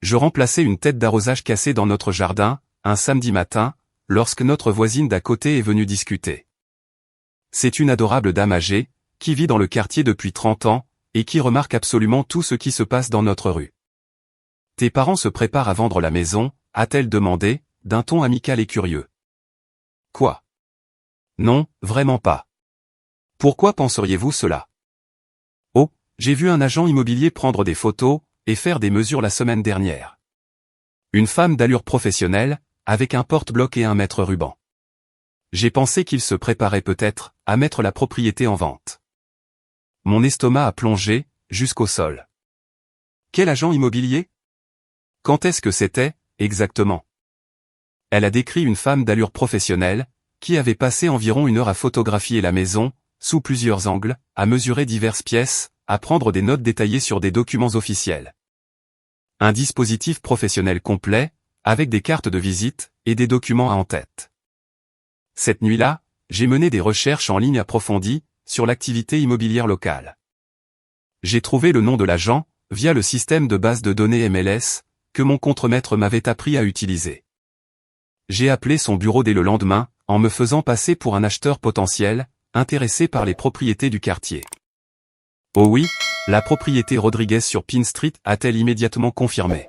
Je remplaçais une tête d'arrosage cassée dans notre jardin, un samedi matin, lorsque notre voisine d'à côté est venue discuter. C'est une adorable dame âgée, qui vit dans le quartier depuis 30 ans, et qui remarque absolument tout ce qui se passe dans notre rue. « Tes parents se préparent à vendre la maison ?» a-t-elle demandé, d'un ton amical et curieux. « Quoi ? Non, vraiment pas. Pourquoi penseriez-vous cela ? Oh, j'ai vu un agent immobilier prendre des photos, et faire des mesures la semaine dernière. Une femme d'allure professionnelle, avec un porte-bloc et un mètre ruban. J'ai pensé qu'il se préparait peut-être à mettre la propriété en vente. Mon estomac a plongé, jusqu'au sol. Quel agent immobilier ? Quand est-ce que c'était, exactement ? Elle a décrit une femme d'allure professionnelle, qui avait passé environ 1 heure à photographier la maison, sous plusieurs angles, à mesurer diverses pièces, à prendre des notes détaillées sur des documents officiels. Un dispositif professionnel complet, avec des cartes de visite, et des documents à en-tête. Cette nuit-là, j'ai mené des recherches en ligne approfondies, sur l'activité immobilière locale. J'ai trouvé le nom de l'agent, via le système de base de données MLS, que mon contremaître m'avait appris à utiliser. J'ai appelé son bureau dès le lendemain, en me faisant passer pour un acheteur potentiel, intéressé par les propriétés du quartier. Oh oui, la propriété Rodriguez sur Pine Street a-t-elle immédiatement confirmé.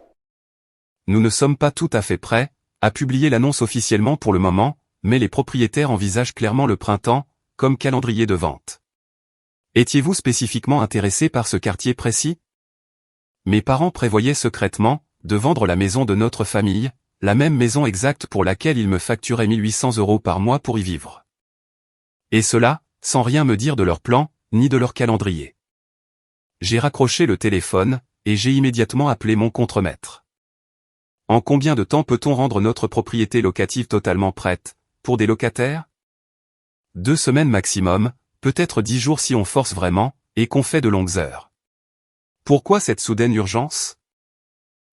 Nous ne sommes pas tout à fait prêts à publier l'annonce officiellement pour le moment, mais les propriétaires envisagent clairement le printemps comme calendrier de vente. Étiez-vous spécifiquement intéressé par ce quartier précis? Mes parents prévoyaient secrètement de vendre la maison de notre famille, la même maison exacte pour laquelle ils me facturaient 1800 € par mois pour y vivre. Et cela, sans rien me dire de leur plan, ni de leur calendrier. J'ai raccroché le téléphone, et j'ai immédiatement appelé mon contremaître. En combien de temps peut-on rendre notre propriété locative totalement prête, pour des locataires? 2 semaines maximum, peut-être 10 jours si on force vraiment, et qu'on fait de longues heures. Pourquoi cette soudaine urgence?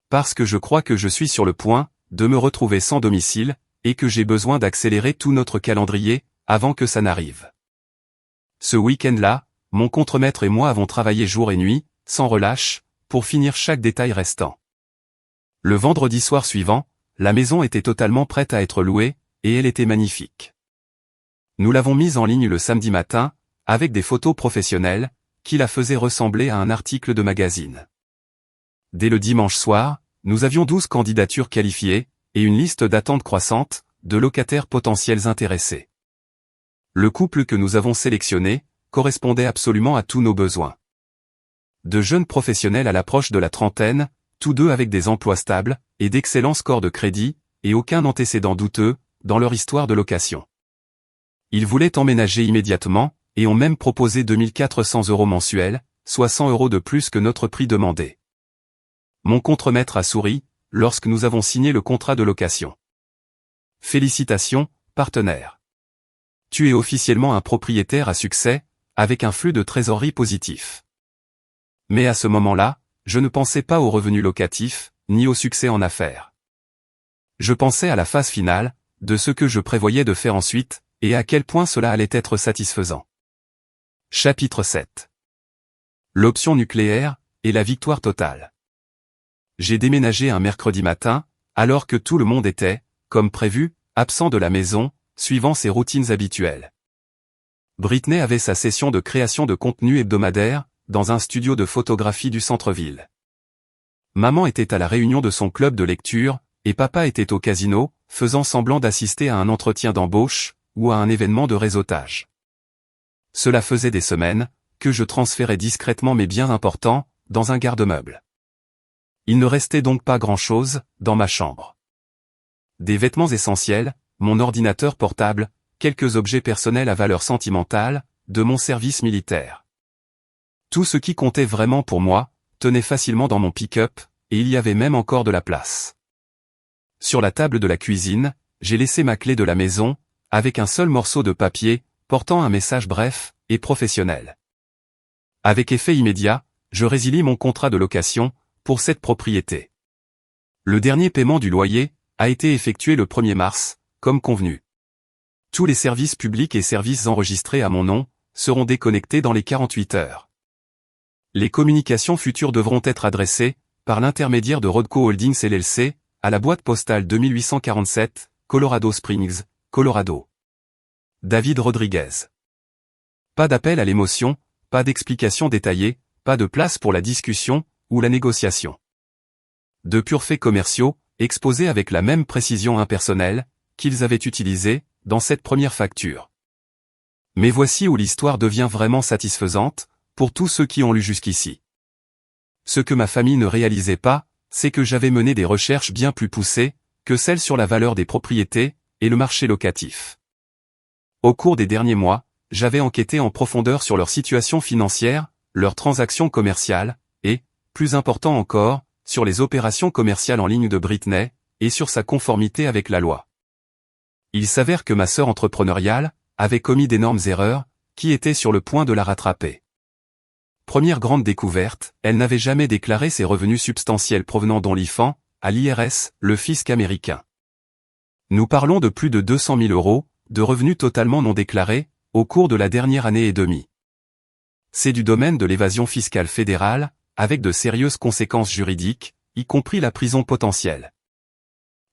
Parce que je crois que je suis sur le point de me retrouver sans domicile, et que j'ai besoin d'accélérer tout notre calendrier, avant que ça n'arrive. Ce week-end-là, mon contremaître et moi avons travaillé jour et nuit, sans relâche, pour finir chaque détail restant. Le vendredi soir suivant, la maison était totalement prête à être louée, et elle était magnifique. Nous l'avons mise en ligne le samedi matin, avec des photos professionnelles, qui la faisaient ressembler à un article de magazine. Dès le dimanche soir, nous avions 12 candidatures qualifiées, et une liste d'attente croissante, de locataires potentiels intéressés. Le couple que nous avons sélectionné, correspondait absolument à tous nos besoins. De jeunes professionnels à l'approche de la trentaine, tous deux avec des emplois stables, et d'excellents scores de crédit, et aucun antécédent douteux, dans leur histoire de location. Ils voulaient emménager immédiatement, et ont même proposé 2400 € mensuels, soit 100 € de plus que notre prix demandé. Mon contremaître a souri, lorsque nous avons signé le contrat de location. Félicitations, partenaire. Tu es officiellement un propriétaire à succès, avec un flux de trésorerie positif. Mais à ce moment-là, je ne pensais pas aux revenus locatifs, ni au succès en affaires. Je pensais à la phase finale, de ce que je prévoyais de faire ensuite, et à quel point cela allait être satisfaisant. Chapitre 7. L'option nucléaire, et la victoire totale. J'ai déménagé un mercredi matin, alors que tout le monde était, comme prévu, absent de la maison, suivant ses routines habituelles. Britney avait sa session de création de contenu hebdomadaire, dans un studio de photographie du centre-ville. Maman était à la réunion de son club de lecture, et papa était au casino, faisant semblant d'assister à un entretien d'embauche, ou à un événement de réseautage. Cela faisait des semaines, que je transférais discrètement mes biens importants, dans un garde-meuble. Il ne restait donc pas grand-chose, dans ma chambre. Des vêtements essentiels, mon ordinateur portable, quelques objets personnels à valeur sentimentale, de mon service militaire. Tout ce qui comptait vraiment pour moi, tenait facilement dans mon pick-up, et il y avait même encore de la place. Sur la table de la cuisine, j'ai laissé ma clé de la maison, avec un seul morceau de papier, portant un message bref, et professionnel. Avec effet immédiat, je résilie mon contrat de location, pour cette propriété. Le dernier paiement du loyer, a été effectué le 1er mars, comme convenu. Tous les services publics et services enregistrés à mon nom, seront déconnectés dans les 48 heures. Les communications futures devront être adressées, par l'intermédiaire de Rodco Holdings LLC, à la boîte postale 2847, Colorado Springs, Colorado. David Rodriguez. Pas d'appel à l'émotion, pas d'explication détaillée, pas de place pour la discussion, ou la négociation. De purs faits commerciaux, exposés avec la même précision impersonnelle, qu'ils avaient utilisée, dans cette première facture. Mais voici où l'histoire devient vraiment satisfaisante, pour tous ceux qui ont lu jusqu'ici. Ce que ma famille ne réalisait pas, c'est que j'avais mené des recherches bien plus poussées, que celles sur la valeur des propriétés, et le marché locatif. Au cours des derniers mois, j'avais enquêté en profondeur sur leur situation financière, leurs transactions commerciales, et, plus important encore, sur les opérations commerciales en ligne de Britney, et sur sa conformité avec la loi. Il s'avère que ma sœur entrepreneuriale avait commis d'énormes erreurs, qui étaient sur le point de la rattraper. Première grande découverte, elle n'avait jamais déclaré ses revenus substantiels provenant d'OnlyFans, à l'IRS, le fisc américain. Nous parlons de plus de 200 000 € de revenus totalement non déclarés, au cours de la dernière année et demie. C'est du domaine de l'évasion fiscale fédérale, avec de sérieuses conséquences juridiques, y compris la prison potentielle.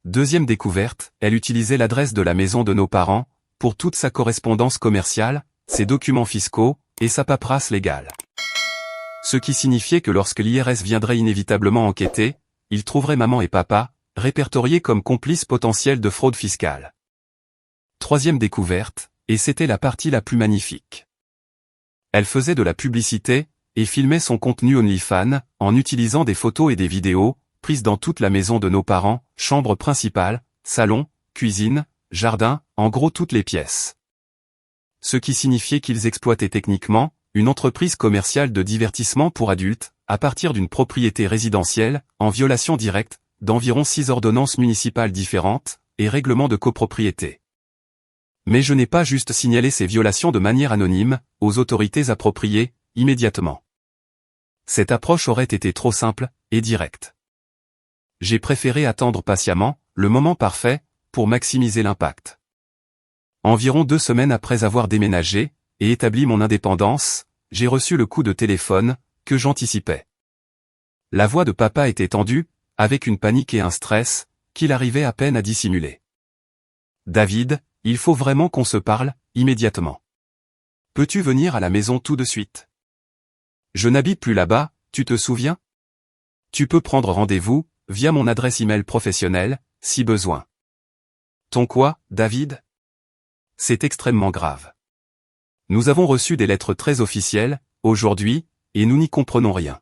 Deuxième découverte, elle utilisait l'adresse de la maison de nos parents, pour toute sa correspondance commerciale, ses documents fiscaux, et sa paperasse légale. Ce qui signifiait que lorsque l'IRS viendrait inévitablement enquêter, il trouverait maman et papa, répertoriés comme complices potentiels de fraude fiscale. Troisième découverte, et c'était la partie la plus magnifique. Elle faisait de la publicité, et filmait son contenu OnlyFans, en utilisant des photos et des vidéos, prises dans toute la maison de nos parents, chambre principale, salon, cuisine, jardin, en gros toutes les pièces. Ce qui signifiait qu'ils exploitaient techniquement, une entreprise commerciale de divertissement pour adultes, à partir d'une propriété résidentielle, en violation directe, d'environ 6 ordonnances municipales différentes, et règlements de copropriété. Mais je n'ai pas juste signalé ces violations de manière anonyme, aux autorités appropriées, immédiatement. Cette approche aurait été trop simple, et directe. J'ai préféré attendre patiemment, le moment parfait, pour maximiser l'impact. Environ 2 semaines après avoir déménagé, et établi mon indépendance, j'ai reçu le coup de téléphone, que j'anticipais. La voix de papa était tendue, avec une panique et un stress, qu'il arrivait à peine à dissimuler. David, il faut vraiment qu'on se parle, immédiatement. Peux-tu venir à la maison tout de suite? Je n'habite plus là-bas, tu te souviens? Tu peux prendre rendez-vous, via mon adresse email professionnelle, si besoin. Ton quoi, David? C'est extrêmement grave. Nous avons reçu des lettres très officielles, aujourd'hui, et nous n'y comprenons rien.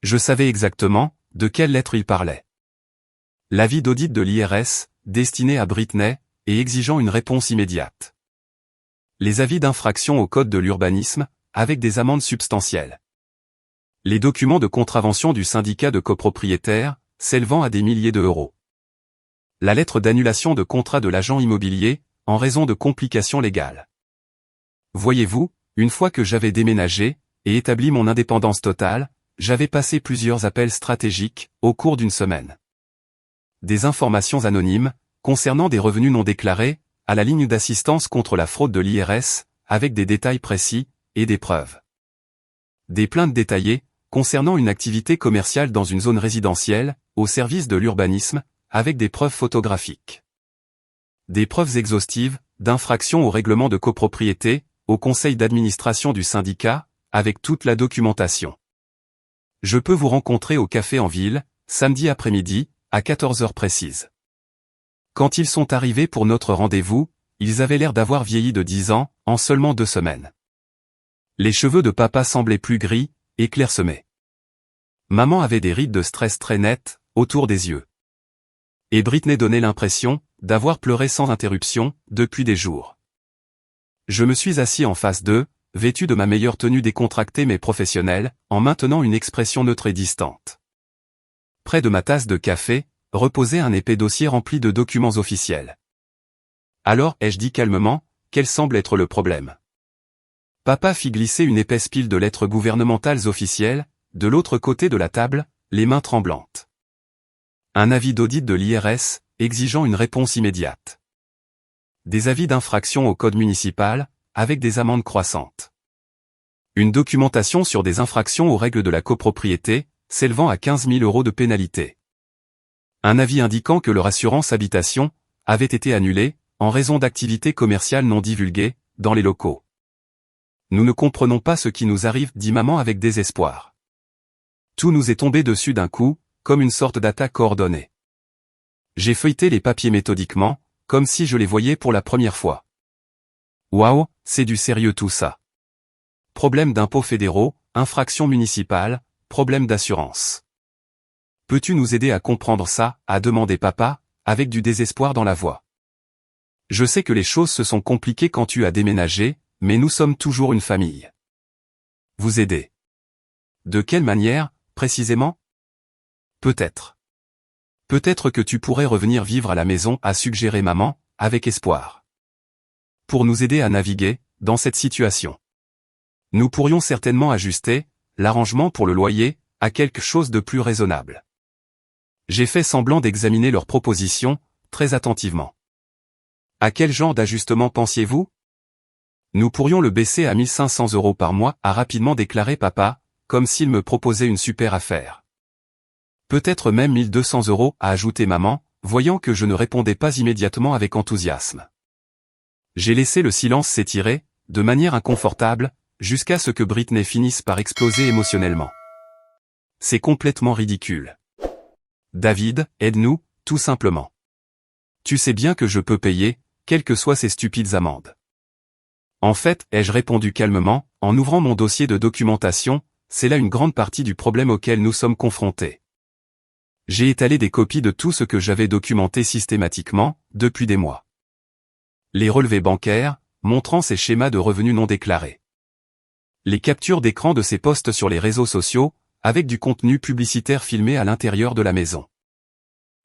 Je savais exactement, de quelles lettres il parlait. L'avis d'audit de l'IRS, destiné à Britney, et exigeant une réponse immédiate. Les avis d'infraction au code de l'urbanisme, avec des amendes substantielles. Les documents de contravention du syndicat de copropriétaires, s'élevant à des milliers d'euros. La lettre d'annulation de contrat de l'agent immobilier, en raison de complications légales. Voyez-vous, une fois que j'avais déménagé, et établi mon indépendance totale, j'avais passé plusieurs appels stratégiques, au cours d'une semaine. Des informations anonymes, concernant des revenus non déclarés, à la ligne d'assistance contre la fraude de l'IRS, avec des détails précis, et des preuves. Des plaintes détaillées, concernant une activité commerciale dans une zone résidentielle, au service de l'urbanisme, avec des preuves photographiques. Des preuves exhaustives, d'infraction au règlement de copropriété, au conseil d'administration du syndicat, avec toute la documentation. Je peux vous rencontrer au café en ville, samedi après-midi, à 14 heures précises. Quand ils sont arrivés pour notre rendez-vous, ils avaient l'air d'avoir vieilli de 10 ans, en seulement 2 semaines. Les cheveux de papa semblaient plus gris, et clairsemés. Maman avait des rides de stress très nettes, autour des yeux. Et Britney donnait l'impression, d'avoir pleuré sans interruption, depuis des jours. Je me suis assis en face d'eux, vêtu de ma meilleure tenue décontractée mais professionnelle, en maintenant une expression neutre et distante. Près de ma tasse de café, reposait un épais dossier rempli de documents officiels. Alors, ai-je dit calmement, quel semble être le problème? Papa fit glisser une épaisse pile de lettres gouvernementales officielles, de l'autre côté de la table, les mains tremblantes. Un avis d'audit de l'IRS, exigeant une réponse immédiate. Des avis d'infraction au code municipal, avec des amendes croissantes. Une documentation sur des infractions aux règles de la copropriété, s'élevant à 15 000 € de pénalité. Un avis indiquant que leur assurance habitation avait été annulée, en raison d'activités commerciales non divulguées, dans les locaux. Nous ne comprenons pas ce qui nous arrive, dit maman avec désespoir. Tout nous est tombé dessus d'un coup, comme une sorte d'attaque coordonnée. J'ai feuilleté les papiers méthodiquement, comme si je les voyais pour la première fois. Waouh, c'est du sérieux tout ça. Problème d'impôts fédéraux, infractions municipales, problème d'assurance. Peux-tu nous aider à comprendre ça, a demandé papa, avec du désespoir dans la voix. Je sais que les choses se sont compliquées quand tu as déménagé, mais nous sommes toujours une famille. Vous aider. De quelle manière, précisément? Peut-être. Peut-être que tu pourrais revenir vivre à la maison, a suggéré maman, avec espoir. Pour nous aider à naviguer, dans cette situation. Nous pourrions certainement ajuster, l'arrangement pour le loyer, à quelque chose de plus raisonnable. J'ai fait semblant d'examiner leurs propositions, très attentivement. À quel genre d'ajustement pensiez-vous? Nous pourrions le baisser à 1 500 € par mois, a rapidement déclaré papa, comme s'il me proposait une super affaire. Peut-être même 1200 €, a ajouté maman, voyant que je ne répondais pas immédiatement avec enthousiasme. J'ai laissé le silence s'étirer, de manière inconfortable, jusqu'à ce que Britney finisse par exploser émotionnellement. C'est complètement ridicule. David, aide-nous, tout simplement. Tu sais bien que je peux payer, quelles que soient ces stupides amendes. En fait, ai-je répondu calmement, en ouvrant mon dossier de documentation, c'est là une grande partie du problème auquel nous sommes confrontés. J'ai étalé des copies de tout ce que j'avais documenté systématiquement, depuis des mois. Les relevés bancaires, montrant ces schémas de revenus non déclarés. Les captures d'écran de ces posts sur les réseaux sociaux, avec du contenu publicitaire filmé à l'intérieur de la maison.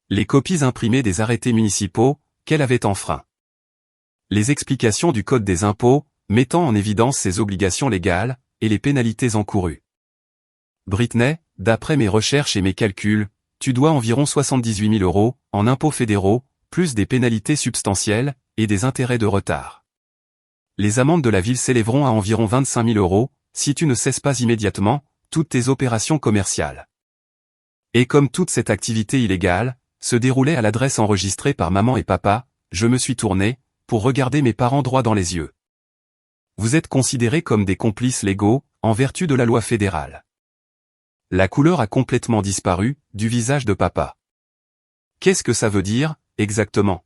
Les copies imprimées des arrêtés municipaux, qu'elle avait enfreints. Les explications du Code des impôts, mettant en évidence ses obligations légales, et les pénalités encourues. Britney, d'après mes recherches et mes calculs, tu dois environ 78 000 € en impôts fédéraux, plus des pénalités substantielles, et des intérêts de retard. Les amendes de la ville s'élèveront à environ 25 000 € si tu ne cesses pas immédiatement toutes tes opérations commerciales. Et comme toute cette activité illégale se déroulait à l'adresse enregistrée par maman et papa, je me suis tourné pour regarder mes parents droit dans les yeux. Vous êtes considérés comme des complices légaux, en vertu de la loi fédérale. La couleur a complètement disparu du visage de papa. Qu'est-ce que ça veut dire, exactement?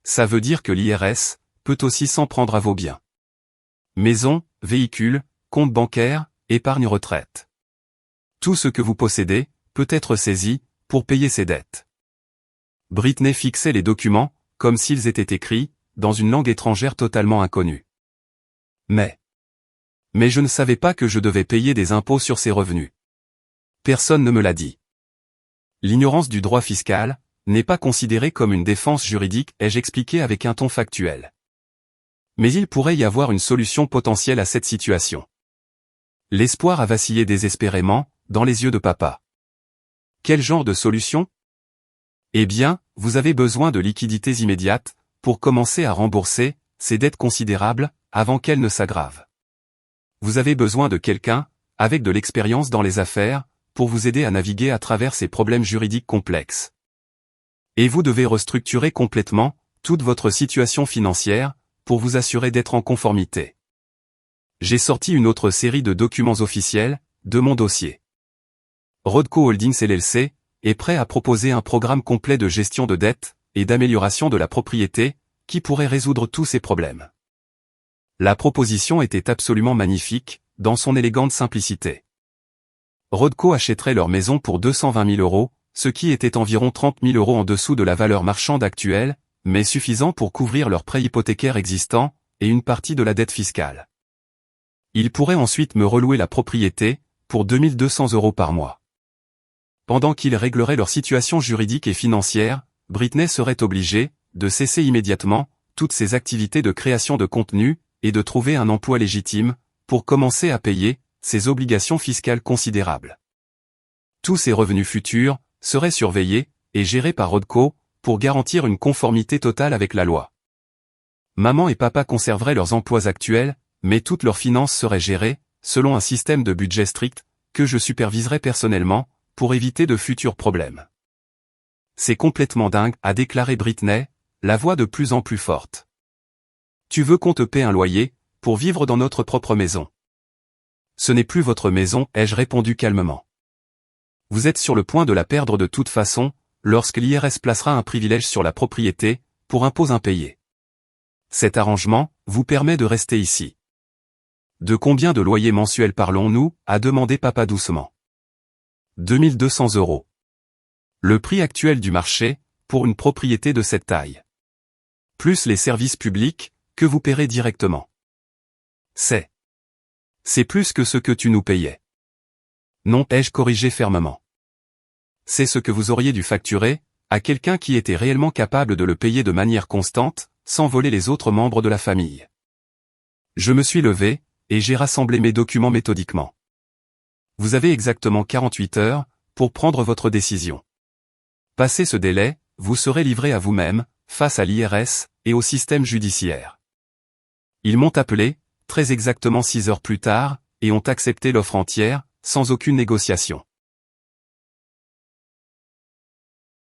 Ça veut dire que l'IRS peut aussi s'en prendre à vos biens. Maison, véhicule, compte bancaire, épargne retraite. Tout ce que vous possédez peut être saisi pour payer ses dettes. Britney fixait les documents, comme s'ils étaient écrits, dans une langue étrangère totalement inconnue. Mais je ne savais pas que je devais payer des impôts sur ces revenus. Personne ne me l'a dit. L'ignorance du droit fiscal n'est pas considérée comme une défense juridique, ai-je expliqué avec un ton factuel. Mais il pourrait y avoir une solution potentielle à cette situation. L'espoir a vacillé désespérément, dans les yeux de papa. Quel genre de solution? Eh bien, vous avez besoin de liquidités immédiates, pour commencer à rembourser ces dettes considérables, avant qu'elles ne s'aggravent. Vous avez besoin de quelqu'un, avec de l'expérience dans les affaires, pour vous aider à naviguer à travers ces problèmes juridiques complexes. Et vous devez restructurer complètement toute votre situation financière, pour vous assurer d'être en conformité. J'ai sorti une autre série de documents officiels, de mon dossier. Rodco Holdings LLC est prêt à proposer un programme complet de gestion de dettes et d'amélioration de la propriété, qui pourrait résoudre tous ces problèmes. La proposition était absolument magnifique, dans son élégante simplicité. Rodco achèterait leur maison pour 220 000 €, ce qui était environ 30 000 € en dessous de la valeur marchande actuelle, mais suffisant pour couvrir leur prêt hypothécaire existant, et une partie de la dette fiscale. Ils pourraient ensuite me relouer la propriété, pour 2200 € par mois. Pendant qu'ils régleraient leur situation juridique et financière, Britney serait obligée de cesser immédiatement toutes ses activités de création de contenu, et de trouver un emploi légitime, pour commencer à payer ses obligations fiscales considérables. Tous ces revenus futurs seraient surveillés et gérés par Rodco pour garantir une conformité totale avec la loi. Maman et papa conserveraient leurs emplois actuels, mais toutes leurs finances seraient gérées selon un système de budget strict que je superviserais personnellement pour éviter de futurs problèmes. C'est complètement dingue, a déclaré Britney, la voix de plus en plus forte. Tu veux qu'on te paie un loyer pour vivre dans notre propre maison? Ce n'est plus votre maison, ai-je répondu calmement. Vous êtes sur le point de la perdre de toute façon, lorsque l'IRS placera un privilège sur la propriété, pour impôts impayés. Cet arrangement vous permet de rester ici. De combien de loyers mensuels parlons-nous, a demandé papa doucement. 2200 €. Le prix actuel du marché, pour une propriété de cette taille. Plus les services publics, que vous paierez directement. C'est plus que ce que tu nous payais. Non, ai-je corrigé fermement. C'est ce que vous auriez dû facturer, à quelqu'un qui était réellement capable de le payer de manière constante, sans voler les autres membres de la famille. Je me suis levé, et j'ai rassemblé mes documents méthodiquement. Vous avez exactement 48 heures, pour prendre votre décision. Passé ce délai, vous serez livré à vous-même, face à l'IRS, et au système judiciaire. Ils m'ont appelé, très exactement 6 heures plus tard, et ont accepté l'offre entière, sans aucune négociation.